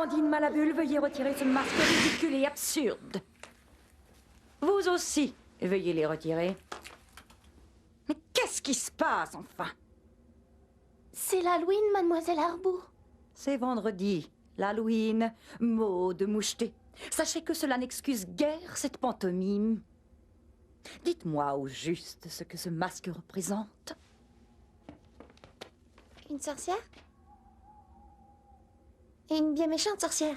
Amandine Malabule, veuillez retirer ce masque ridicule et absurde. Vous aussi, veuillez les retirer. Mais qu'est-ce qui se passe, enfin? C'est l'Halloween, mademoiselle Harbour. C'est vendredi, l'Halloween, mot de moucheté. Sachez que cela n'excuse guère cette pantomime. Dites-moi au juste ce que ce masque représente. Une sorcière? Une bien méchante sorcière.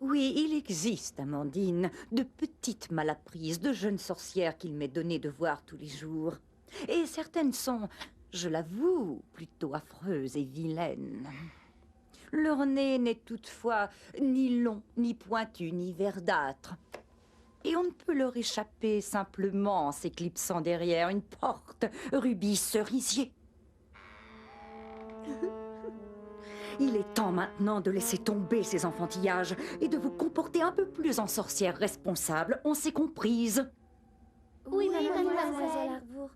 Oui, il existe, Amandine, de petites malapprises, de jeunes sorcières qu'il m'est donné de voir tous les jours. Et certaines sont, je l'avoue, plutôt affreuses et vilaines. Leur nez n'est toutefois ni long, ni pointu, ni verdâtre. Et on ne peut leur échapper simplement en s'éclipsant derrière une porte, rubis cerisier. Il est temps maintenant de laisser tomber ces enfantillages et de vous comporter un peu plus en sorcière responsable. On s'est comprise. Oui, mademoiselle Harbour.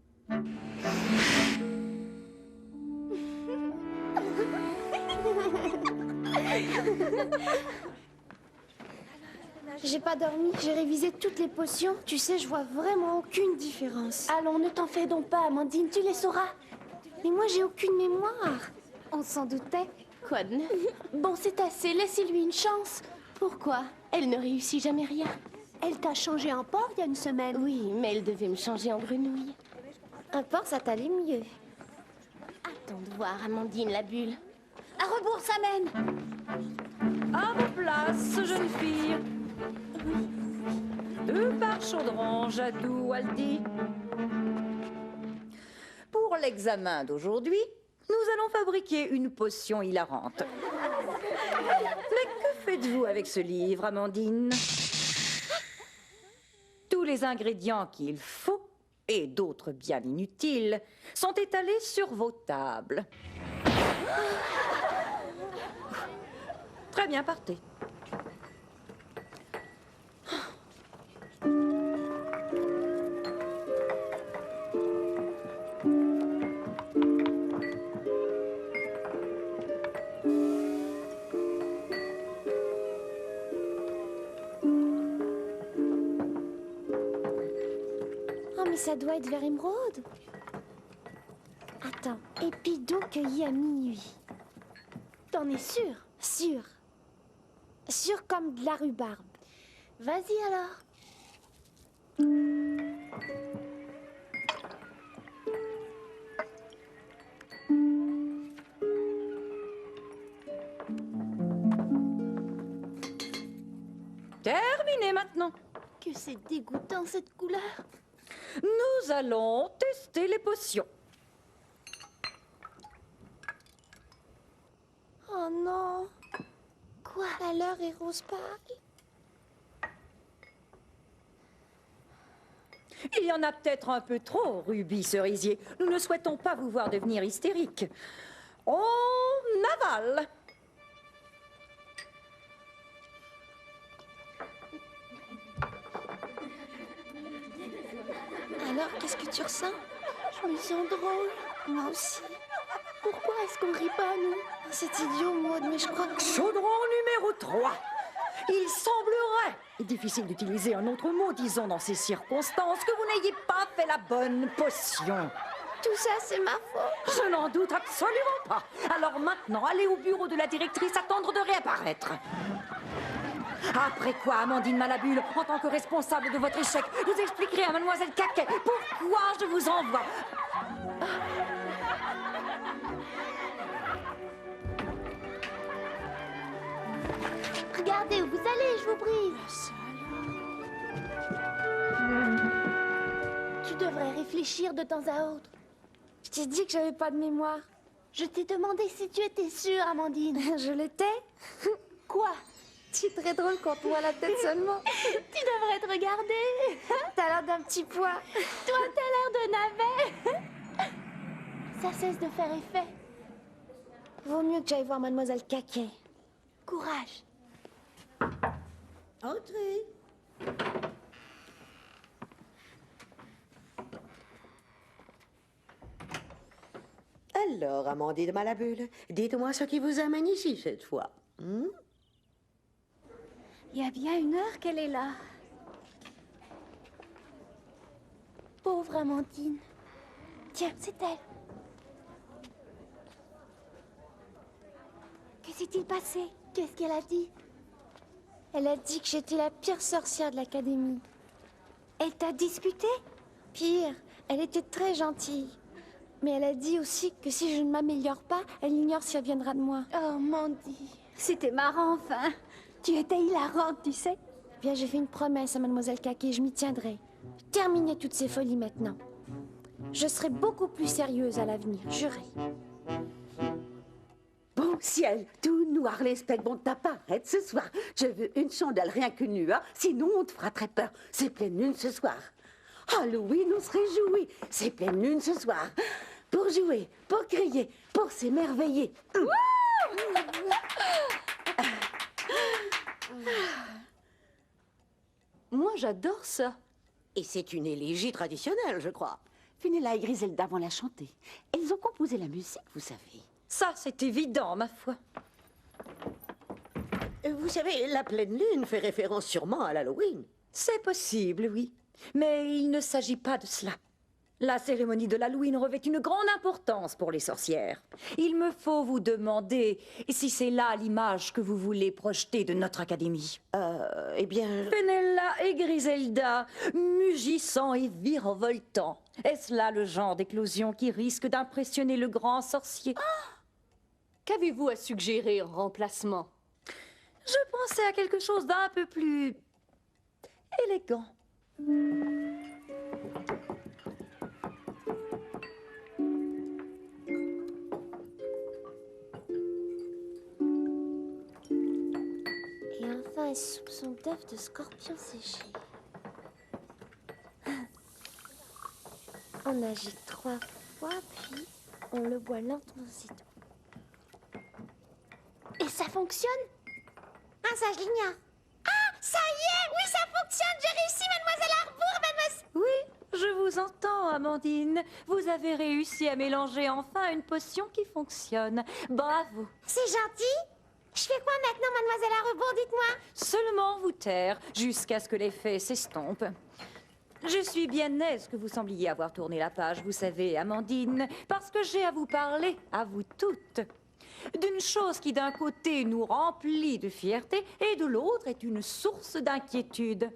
J'ai pas dormi, j'ai révisé toutes les potions. Tu sais, je vois vraiment aucune différence. Allons, ne t'en fais donc pas, Amandine, tu les sauras. Mais moi, j'ai aucune mémoire. On s'en doutait. Quoi de neuf? Bon, c'est assez, laissez-lui une chance. Pourquoi? Elle ne réussit jamais rien. Elle t'a changé en porc il y a une semaine. Oui, mais elle devait me changer en grenouille. Un porc, ça t'allait mieux. Attends de voir, Amandine la bulle. À rebours, ça mène. À vos places, jeune fille. De par Chaudron, Jadou, Aldi. Pour l'examen d'aujourd'hui, nous allons fabriquer une potion hilarante. Mais que faites-vous avec ce livre, Amandine? Tous les ingrédients qu'il faut, et d'autres bien inutiles, sont étalés sur vos tables. Très bien, partez. Oh, mais ça doit être vers émeraude. Attends, épidon cueilli à minuit. T'en es sûr? Sûr. Sûr comme de la rhubarbe. Vas-y alors. Terminé maintenant. Que c'est dégoûtant cette couleur. Nous allons tester les potions. Oh non. Quoi? La leur est rose pâle. Il y en a peut-être un peu trop, Ruby Cerisier. Nous ne souhaitons pas vous voir devenir hystérique. On avale. Alors, qu'est-ce que tu ressens? Je me sens drôle. Moi aussi. Pourquoi est-ce qu'on rit pas, nous? C'est idiot, Maud, mais je crois que... Chaudron numéro 3. Il semblerait, difficile d'utiliser un autre mot, disons dans ces circonstances, que vous n'ayez pas fait la bonne potion. Tout ça, c'est ma faute. Je n'en doute absolument pas. Alors maintenant, allez au bureau de la directrice attendre de réapparaître. Après quoi, Amandine Malabule, en tant que responsable de votre échec, vous expliquerez à mademoiselle Caquet pourquoi je vous envoie. Regardez où vous allez, je vous prie. Tu devrais réfléchir de temps à autre. Je t'ai dit que j'avais pas de mémoire. Je t'ai demandé si tu étais sûre, Amandine. Je l'étais. Quoi? Tu es très drôle quand on voit la tête seulement. Tu devrais te regarder. T'as l'air d'un petit pois. Toi, t'as l'air de navet. Ça cesse de faire effet. Vaut mieux que j'aille voir mademoiselle Caquet. Courage. Entrez. Alors, Amandine Malabule, dites-moi ce qui vous amène ici cette fois. Il y a bien une heure qu'elle est là. Pauvre Amandine. Tiens, c'est elle. Que s'est-il passé? Qu'est-ce qu'elle a dit? Elle a dit que j'étais la pire sorcière de l'académie. Elle t'a disputé? Pire, elle était très gentille. Mais elle a dit aussi que si je ne m'améliore pas, elle ignore si elle viendra de moi. Oh, Mandy. C'était marrant, enfin. Tu étais hilarante, tu sais. Bien, j'ai fait une promesse à Mademoiselle Kaki, je m'y tiendrai. Terminez toutes ces folies maintenant. Je serai beaucoup plus sérieuse à l'avenir, juré. Bon ciel, tout noir, les specs vont t'apparaître ce soir. Je veux une chandelle, rien qu'une lueur, sinon on te fera très peur. C'est pleine lune ce soir. Halloween, on se réjouit. C'est pleine lune ce soir. Pour jouer, pour crier, pour s'émerveiller. Moi, j'adore ça. Et c'est une élégie traditionnelle, je crois. Finella et Griselda vont la chanter. Elles ont composé la musique, vous savez. Ça, c'est évident, ma foi. Vous savez, la pleine lune fait référence sûrement à l'Halloween. C'est possible, oui. Mais il ne s'agit pas de cela. La cérémonie de l'Halloween revêt une grande importance pour les sorcières. Il me faut vous demander si c'est là l'image que vous voulez projeter de notre académie. Eh bien... Fenella et Griselda, mugissant et virevoltant. Est-ce là le genre d'éclosion qui risque d'impressionner le grand sorcier? Qu'avez-vous à suggérer en remplacement? Je pensais à quelque chose d'un peu plus élégant. Et enfin, un soupçon d'œuf de scorpion séché. On agite 3 fois, puis on le boit lentement aussitôt. Et ça fonctionne? Ah, ça, je l'ignore. Ah, ça y est! Oui, ça fonctionne! J'ai réussi, mademoiselle Arbour, mademoiselle... Oui, je vous entends, Amandine. Vous avez réussi à mélanger enfin une potion qui fonctionne. Bravo. C'est gentil! Je fais quoi maintenant, mademoiselle Arbour, dites-moi? Seulement vous taire jusqu'à ce que l'effet s'estompe. Je suis bien aise que vous sembliez avoir tourné la page, vous savez, Amandine, parce que j'ai à vous parler, à vous toutes, d'une chose qui d'un côté nous remplit de fierté et de l'autre est une source d'inquiétude.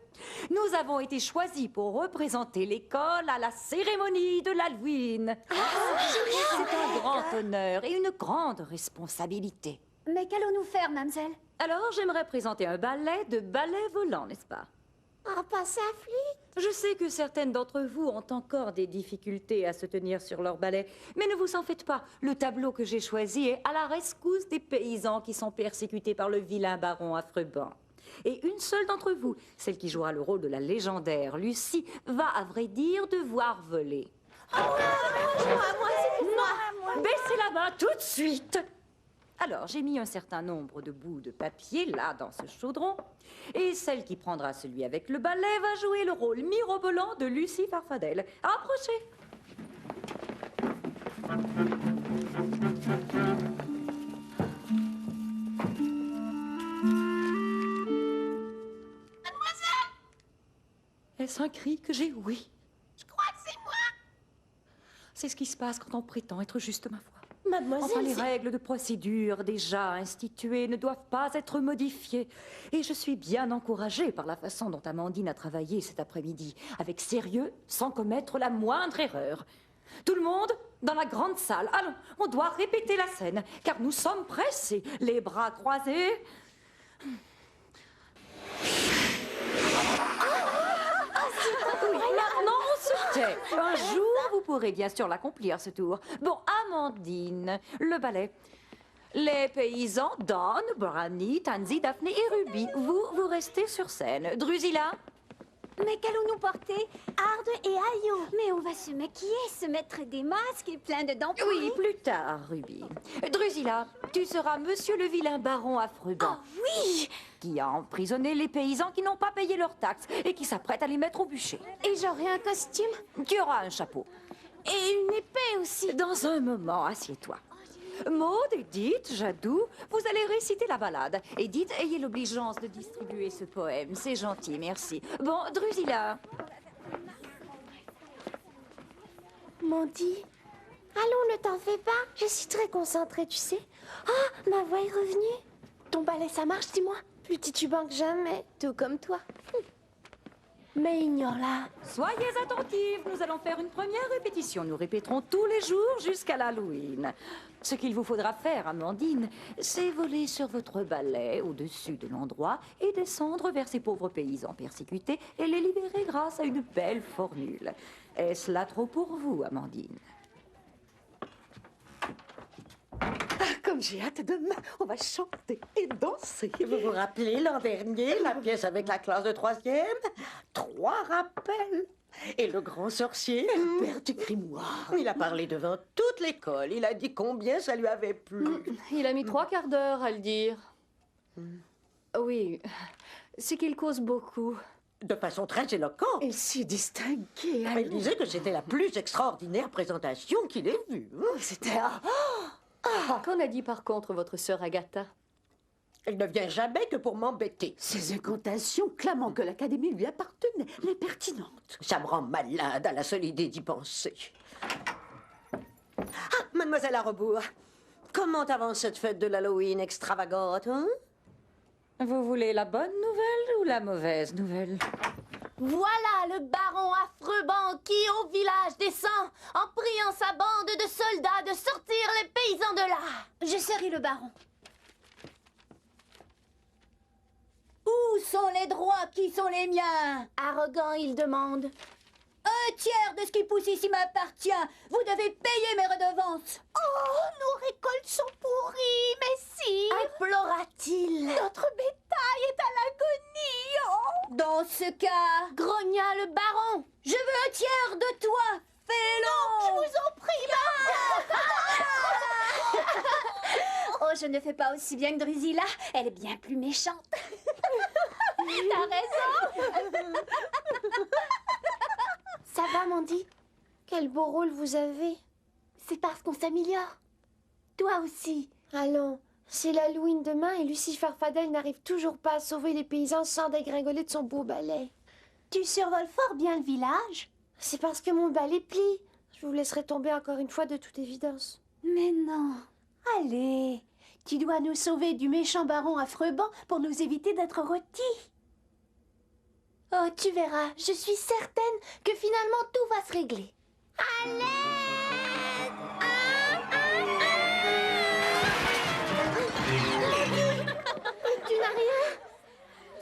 Nous avons été choisis pour représenter l'école à la cérémonie de l'Halloween. C'est un grand honneur et une grande responsabilité. Mais qu'allons-nous faire, mademoiselle? Alors, j'aimerais présenter un ballet de ballet volant, n'est-ce pas? Oh, passer à flûte? Je sais que certaines d'entre vous ont encore des difficultés à se tenir sur leur balai, mais ne vous en faites pas. Le tableau que j'ai choisi est à la rescousse des paysans qui sont persécutés par le vilain baron Affreban. Et une seule d'entre vous, celle qui jouera le rôle de la légendaire Lucie, va, à vrai dire, devoir voler. Baissez la main tout de suite! Alors, j'ai mis un certain nombre de bouts de papier là, dans ce chaudron. Et celle qui prendra celui avec le balai va jouer le rôle mirobolant de Lucie Farfadelle. Approchez! Mademoiselle! Est-ce un cri que j'ai oui? Je crois que c'est moi! C'est ce qui se passe quand on prétend être juste, ma foi. Mademoiselle, Enfin, les règles de procédure déjà instituées ne doivent pas être modifiées. Et je suis bien encouragée par la façon dont Amandine a travaillé cet après-midi, avec sérieux, sans commettre la moindre erreur. Tout le monde, dans la grande salle. Allons, on doit répéter la scène, car nous sommes pressés, les bras croisés. Oui, maintenant on se tait. Un jour, vous pourrez bien sûr l'accomplir, ce tour. Bon, Amandine, le ballet. Les paysans, Don, Brani, Tansy, Daphné et Ruby. Vous restez sur scène. Drusilla? Mais qu'allons-nous porter? Arde et Ayo. Mais on va se maquiller, se mettre des masques et plein de dents pourries. Oui, plus tard, Ruby. Drusilla, tu seras monsieur le vilain baron Affreban. Oh oui! Qui a emprisonné les paysans qui n'ont pas payé leurs taxes et qui s'apprêtent à les mettre au bûcher. Et j'aurai un costume? Tu auras un chapeau. Et une épée aussi. Dans un moment, assieds-toi. Maud, Edith, Jadou, vous allez réciter la ballade. Edith, ayez l'obligeance de distribuer ce poème. C'est gentil, merci. Bon, Drusilla. Mandy, allons, ne t'en fais pas. Je suis très concentrée, tu sais. Ah, ma voix est revenue. Ton ballet, ça marche, dis-moi. Plus titubant que jamais, tout comme toi. Mais ignore-la. Soyez attentifs, nous allons faire une première répétition. Nous répéterons tous les jours jusqu'à l'Halloween. Ce qu'il vous faudra faire, Amandine, c'est voler sur votre balai au-dessus de l'endroit et descendre vers ces pauvres paysans persécutés et les libérer grâce à une belle formule. Est-ce là trop pour vous, Amandine? Comme j'ai hâte demain, on va chanter et danser. Vous vous rappelez l'an dernier, la pièce avec la classe de 3e? 3 rappels. Et le grand sorcier, Père du grimoire. il a parlé devant toute l'école. Il a dit combien ça lui avait plu. Il a mis 3/4 d'heure à le dire. Oui, c'est qu'il cause beaucoup. De façon très éloquente. Et si distingué. Il disait que c'était la plus extraordinaire présentation qu'il ait vue. C'était... Qu'en a dit par contre votre sœur Agatha? Elle ne vient jamais que pour m'embêter. Ces incantations clamant que l'académie lui appartenait, l'impertinente. Ça me rend malade à la seule idée d'y penser. Ah, mademoiselle Arrebourg, comment avance cette fête de l'Halloween extravagante, hein? Vous voulez la bonne nouvelle ou la mauvaise nouvelle? Voilà le baron Affreux-Ban qui, au village, descend en priant sa bande de soldats de sortir les paysans de là. Je serai le baron. Où sont les droits qui sont les miens? Arrogant, il demande. 1/3 de ce qui pousse ici m'appartient. Vous devez payer mes redevances. Oh, nos récoltes sont pourries, messire. Implora-t-il. Notre bétail est à l'agonie. Oh. Dans ce cas, grogna le baron. Je veux 1/3 de toi. Fais-le. Je vous en prie, baron. Oh, je ne fais pas aussi bien que Drusilla. Elle est bien plus méchante. T'as raison. Ça va, Mandy? Quel beau rôle vous avez. C'est parce qu'on s'améliore. Toi aussi. Allons, c'est l'Halloween demain et Lucie Farfadelle n'arrive toujours pas à sauver les paysans sans dégringoler de son beau balai. Tu survoles fort bien le village. C'est parce que mon balai plie. Je vous laisserai tomber encore une fois de toute évidence. Mais non. Allez, tu dois nous sauver du méchant baron Affreux-Ban pour nous éviter d'être rôtis. Oh, tu verras, je suis certaine que finalement tout va se régler. Allez! Tu n'as rien?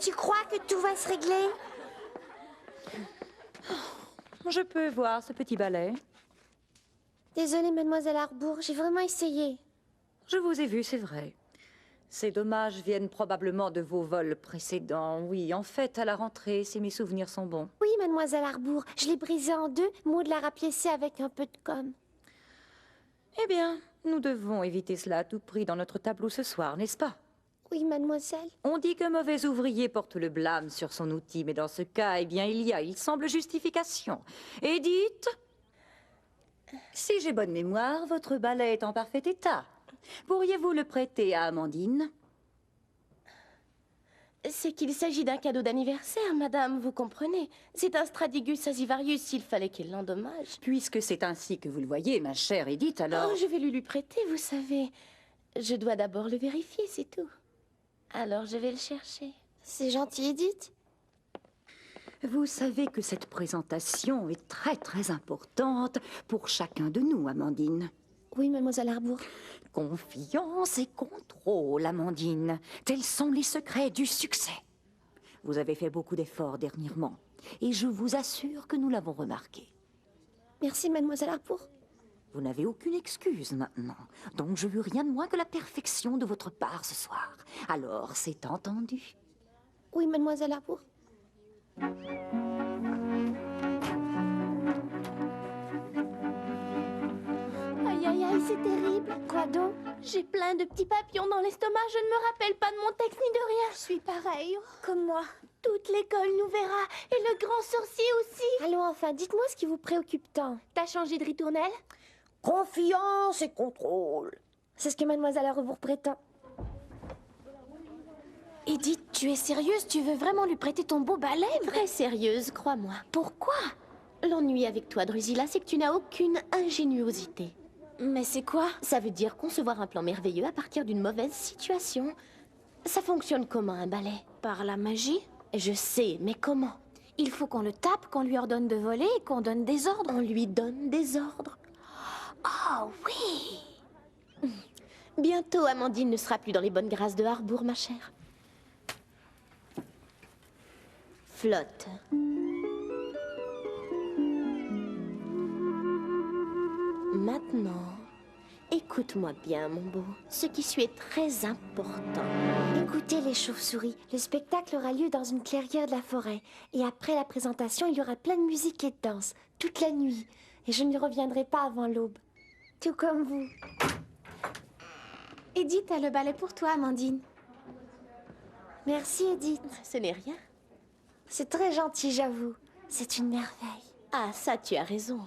Tu crois que tout va se régler? Je peux voir ce petit balai? Désolée, mademoiselle Arbour, j'ai vraiment essayé. Je vous ai vu, c'est vrai. Ces dommages viennent probablement de vos vols précédents. Oui, en fait, à la rentrée, si mes souvenirs sont bons. Oui, mademoiselle Arbour, je l'ai brisé en 2, Maud l'a rapiécé avec un peu de com. Eh bien, nous devons éviter cela à tout prix dans notre tableau ce soir, n'est-ce pas? Oui, mademoiselle. On dit qu'un mauvais ouvrier porte le blâme sur son outil, mais dans ce cas, eh bien, il semble, justification. Edith, si j'ai bonne mémoire, votre balai est en parfait état. Pourriez-vous le prêter à Amandine? C'est qu'il s'agit d'un cadeau d'anniversaire, madame, vous comprenez. C'est un Stradigus Asivarius s'il fallait qu'il l'endommage. Puisque c'est ainsi que vous le voyez, ma chère Edith, alors... Oh, je vais lui prêter, vous savez. Je dois d'abord le vérifier, c'est tout. Alors je vais le chercher. C'est gentil, Edith. Vous savez que cette présentation est très, très importante pour chacun de nous, Amandine. Oui, mademoiselle Arbour. Confiance et contrôle, Amandine. Tels sont les secrets du succès. Vous avez fait beaucoup d'efforts dernièrement, et je vous assure que nous l'avons remarqué. Merci, mademoiselle Arbour. Vous n'avez aucune excuse maintenant, donc je veux rien de moins que la perfection de votre part ce soir. Alors, c'est entendu. Oui, mademoiselle Arbour. Aïe, aïe, aïe, c'est terrible. Quoi donc? J'ai plein de petits papillons dans l'estomac, je ne me rappelle pas de mon texte ni de rien. Je suis pareille, comme moi. Toute l'école nous verra, et le grand sorcier aussi. Allons enfin, dites-moi ce qui vous préoccupe tant. T'as changé de ritournelle? Confiance et contrôle. C'est ce que mademoiselle Rebours prétend. Edith, tu es sérieuse? Tu veux vraiment lui prêter ton beau balai? Très sérieuse, crois-moi. Pourquoi? L'ennui avec toi, Drusilla, c'est que tu n'as aucune ingéniosité. Mais c'est quoi? Ça veut dire concevoir un plan merveilleux à partir d'une mauvaise situation. Ça fonctionne comment, un balai? Par la magie? Je sais, mais comment? Il faut qu'on le tape, qu'on lui ordonne de voler et qu'on donne des ordres. On lui donne des ordres. Oh oui! Bientôt, Amandine ne sera plus dans les bonnes grâces de Harbour, ma chère. Flotte. Maintenant, écoute-moi bien, mon beau. Ce qui suit est très important. Écoutez les chauves-souris, le spectacle aura lieu dans une clairière de la forêt. Et après la présentation, il y aura plein de musique et de danse, toute la nuit. Et je ne reviendrai pas avant l'aube. Tout comme vous. Edith a le balai pour toi, Amandine. Merci, Edith. Ce n'est rien. C'est très gentil, j'avoue. C'est une merveille. Ah, ça, tu as raison.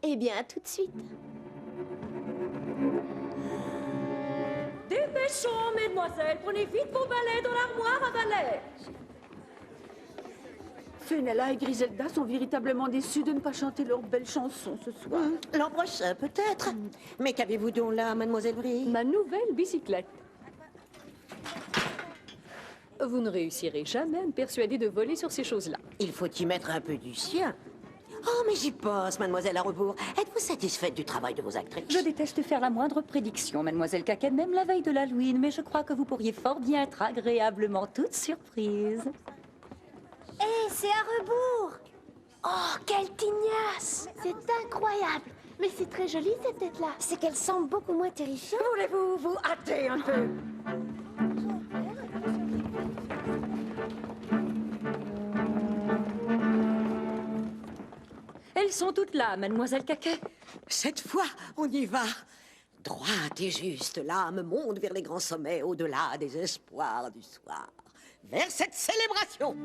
Eh bien, à tout de suite. Dépêchons, mesdemoiselles, prenez vite vos balais dans l'armoire à balais. Fenella et Griselda sont véritablement déçus de ne pas chanter leur belle chanson ce soir. L'an prochain, peut-être. Mais qu'avez-vous donc là, mademoiselle Brie? Ma nouvelle bicyclette. Vous ne réussirez jamais à me persuader de voler sur ces choses-là. Il faut y mettre un peu du sien. Oh, mais j'y pense, mademoiselle à rebours. Êtes-vous satisfaite du travail de vos actrices? Je déteste faire la moindre prédiction, mademoiselle Caquet, même la veille de l'Halloween, mais je crois que vous pourriez fort bien être agréablement toute surprise. Hé, c'est à rebours! Oh, quelle tignasse! C'est incroyable! Mais c'est très joli cette tête-là. C'est qu'elle semble beaucoup moins terrifiante. Voulez-vous vous hâter un peu? Elles sont toutes là, mademoiselle Caquet. Cette fois, on y va. Droite et juste, l'âme monte vers les grands sommets, au-delà des espoirs du soir. Vers cette célébration.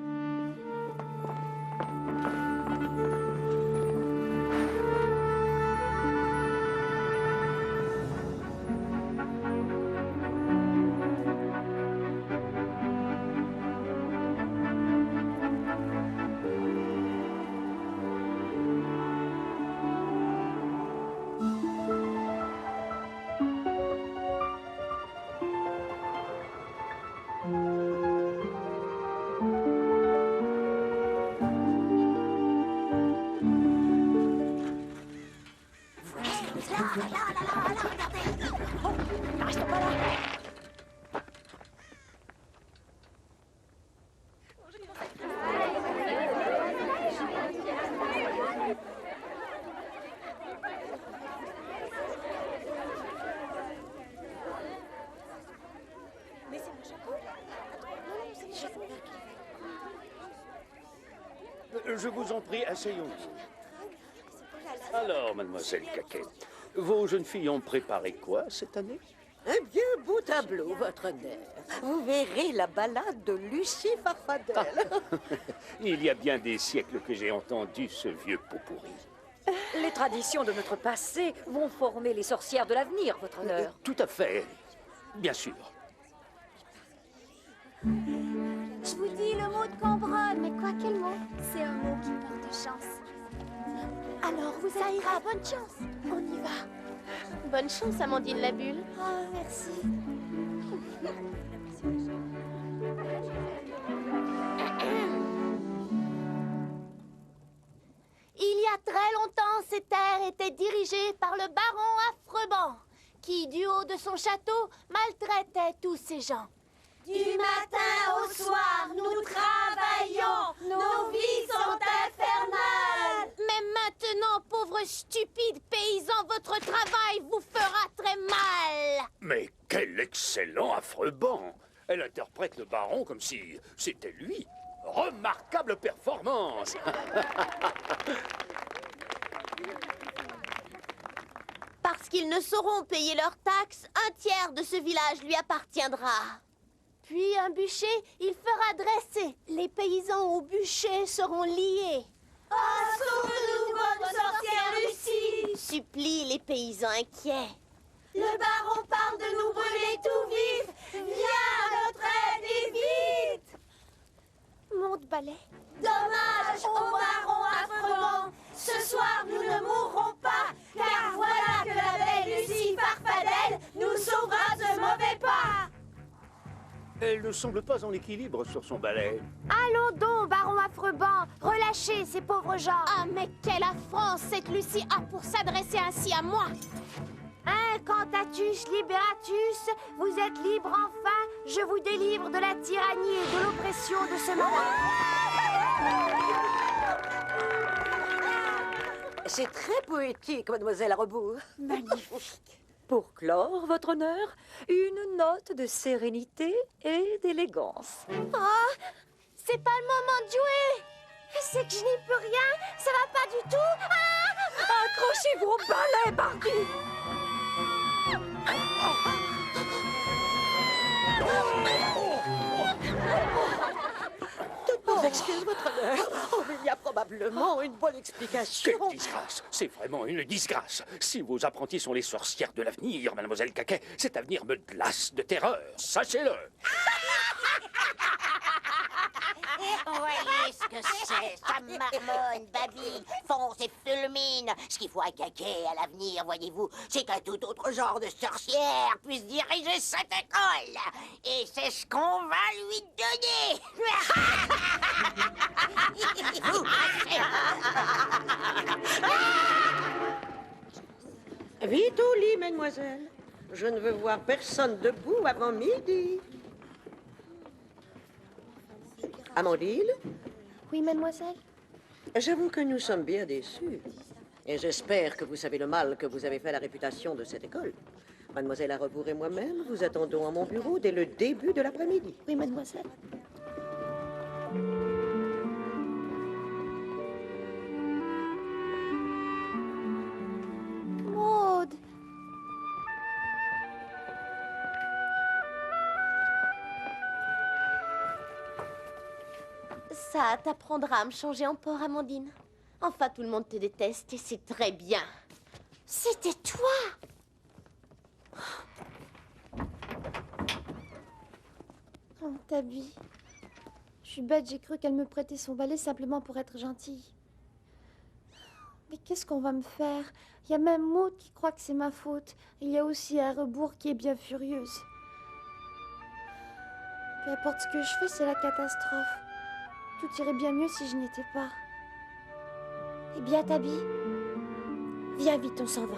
Je vous en prie, asseyons-vous. Alors, mademoiselle Caquet, vos jeunes filles ont préparé quoi cette année? Un bien beau tableau, votre honneur. Vous verrez la balade de Lucie Farfadelle. Il y a bien des siècles que j'ai entendu ce vieux pot pourri. Les traditions de notre passé vont former les sorcières de l'avenir, votre honneur. Tout à fait. Bien sûr. Je vous dis le mot de Cambronne. Mais quoi, quel mot? C'est un mot qui porte chance. Alors, vous ça ira, bonne chance. On y va. Bonne chance, Amandine la bulle. Oh, merci. Il y a très longtemps, ces terres étaient dirigées par le baron Affreban, qui, du haut de son château, maltraitait tous ces gens. Du matin au soir, nous travaillons, nos vies sont infernales. Mais maintenant, pauvres stupides paysans, votre travail vous fera très mal. Mais quel excellent Affreban! Elle interprète le baron comme si c'était lui. Remarquable performance! Parce qu'ils ne sauront payer leurs taxes, un tiers de ce village lui appartiendra. Puis un bûcher, il fera dresser. Les paysans au bûcher seront liés. Oh, sauve-nous, bonne sorcière Lucie! Supplie les paysans inquiets. Le baron parle de nous brûler tout vif. Viens à notre aide et vite. Monte, balai. Dommage au baron affreux. Ce soir, nous ne mourrons pas, car voilà que la belle Lucie Farfadelle nous sauvera de mauvais pas. Elle ne semble pas en équilibre sur son balai. Allons donc, baron affreux-ban, relâchez ces pauvres gens. Ah, mais quelle affront cette Lucie a pour s'adresser ainsi à moi. Incantatus liberatus, vous êtes libre enfin, je vous délivre de la tyrannie et de l'oppression de ce malade. C'est très poétique, mademoiselle à rebours. Magnifique. Pour clore, votre honneur, une note de sérénité et d'élégance. Oh, c'est pas le moment de jouer. C'est que je n'y peux rien, ça va pas du tout. Ah, Accrochez-vous au balai, Barbie! Excusez votre honneur. Oh, mais il y a probablement une bonne explication. Quelle disgrâce! C'est vraiment une disgrâce. Si vos apprentis sont les sorcières de l'avenir, mademoiselle Caquet, cet avenir me glace de terreur. Sachez-le! Voyez ce que c'est, ça marmonne, babille, fonce et fulmine. Ce qu'il faut à Caquet à l'avenir, voyez-vous, c'est qu'un tout autre genre de sorcière puisse diriger cette école. Et c'est ce qu'on va lui donner. Vite au lit, mademoiselle. Je ne veux voir personne debout avant midi. Amandine, oui, mademoiselle. j'avoue que nous sommes bien déçus. Et j'espère que vous savez le mal que vous avez fait à la réputation de cette école. Mademoiselle Arrebourg et moi-même vous attendons à mon bureau dès le début de l'après-midi. Oui, mademoiselle. Maud. Ça t'apprendra à me changer en porc, Amandine. Enfin, tout le monde te déteste et c'est très bien. C'était toi. Oh, Tabby. Je suis bête, j'ai cru qu'elle me prêtait son balai simplement pour être gentille. Mais qu'est-ce qu'on va me faire? Il y a même Maud qui croit que c'est ma faute. Il y a aussi Arrebourg qui est bien furieuse. Peu importe ce que je fais, c'est la catastrophe. Tout irait bien mieux si je n'y étais pas. Eh bien, Tabby, viens vite, on s'en va.